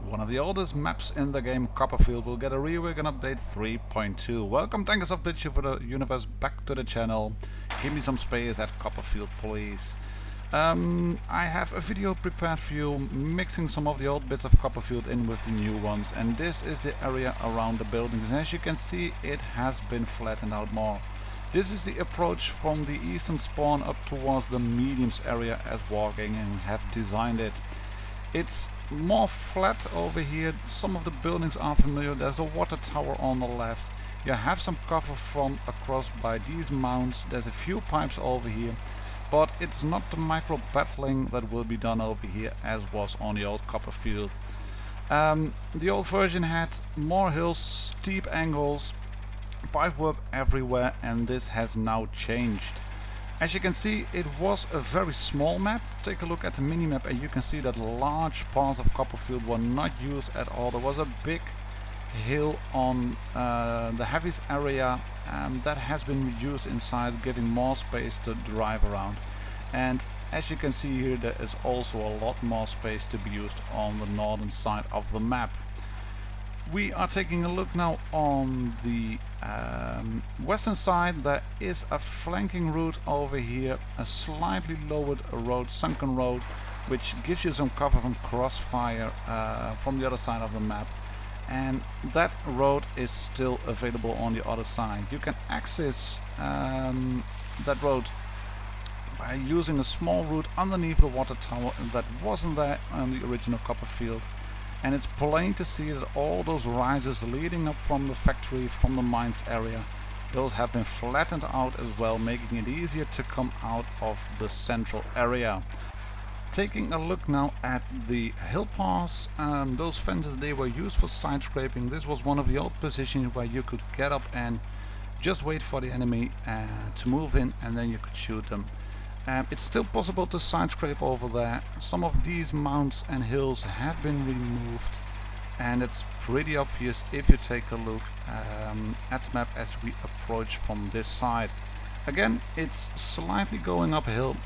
One of the oldest maps in the game, Copperfield, will get a rework and update 3.2. Welcome Tankers of Blitz for the universe back to the channel. Give me some space at Copperfield, please. I have a video prepared for you, mixing some of the old bits of Copperfield in with the new ones, and this is the area around the buildings. As you can see, it has been flattened out more. This is the approach from the eastern spawn up towards the mediums area as WoT have designed it. It's more flat over here. Some of the buildings are familiar. There's a water tower on the left. You have some cover from across by these mounds. There's a few pipes over here, but it's not the micro battling that will be done over here as was on the old Copperfield. The old version had more hills, steep angles, pipework everywhere, and this has now changed. As you can see, it was a very small map. Take a look at the minimap and you can see that large parts of Copperfield were not used at all. There was a big hill on the heavies area that has been reduced in size, giving more space to drive around. And as you can see here, there is also a lot more space to be used on the northern side of the map. We are taking a look now on the western side. There is a flanking route over here, a slightly lowered road, sunken road, which gives you some cover from crossfire from the other side of the map. And that road is still available on the other side. You can access that road by using a small route underneath the water tower that wasn't there on the original Copperfield. And it's plain to see that all those rises leading up from the factory, from the mines area, those have been flattened out as well, making it easier to come out of the central area. Taking a look now at the hill pass, those fences, they were used for side scraping. This was one of the old positions where you could get up and just wait for the enemy to move in, and then you could shoot them. It's still possible to side scrape over there. Some of these mounds and hills have been removed, and it's pretty obvious if you take a look at the map as we approach from this side. Again, it's slightly going uphill,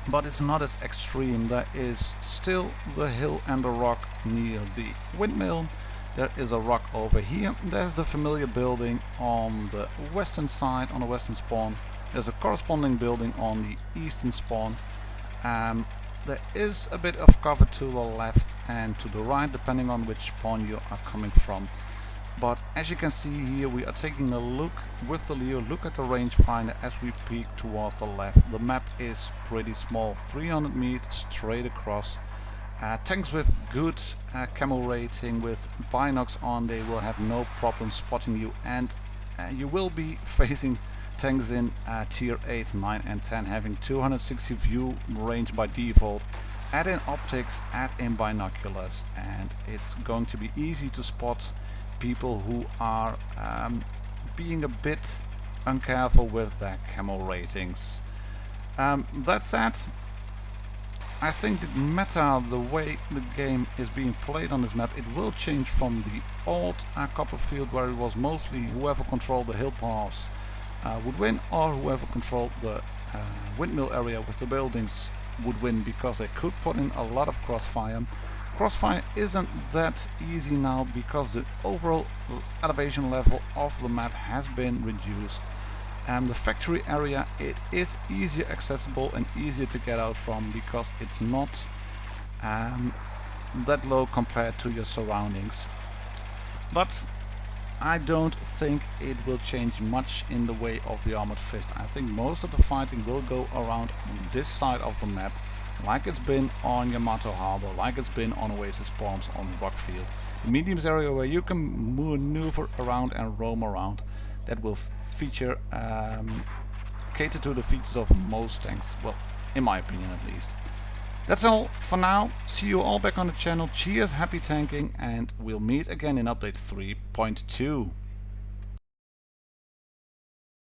but it's not as extreme. There is still the hill and the rock near the windmill. There is a rock over here. There's the familiar building on the western side, on the western spawn. There's a corresponding building on the eastern spawn. There is a bit of cover to the left and to the right, depending on which spawn you are coming from. But as you can see here, we are taking a look with the Leo, look at the rangefinder as we peek towards the left. The map is pretty small, 300 meters straight across. Tanks with good camo rating, with binocs on, they will have no problem spotting you, and you will be facing tanks in tier 8, 9 and 10 having 260 view range by default. Add in optics, add in binoculars, and it's going to be easy to spot people who are being a bit uncareful with their camo ratings. That said, I think the meta, the way the game is being played on this map, it will change from the old Copperfield, where it was mostly whoever controlled the hill pass would win, or whoever controlled the windmill area with the buildings would win, because they could put in a lot of crossfire. Crossfire isn't that easy now because the overall elevation level of the map has been reduced. The factory area, it is easier accessible and easier to get out from because it's not that low compared to your surroundings. But I don't think it will change much in the way of the armored fist. I think most of the fighting will go around on this side of the map, like it's been on Yamato Harbor, like it's been on Oasis Palms, on Rockfield. The mediums area where you can maneuver around and roam around, that will feature, cater to the features of most tanks, well, in my opinion at least. That's all for now. See you all back on the channel. Cheers, happy tanking, and we'll meet again in update 3.2.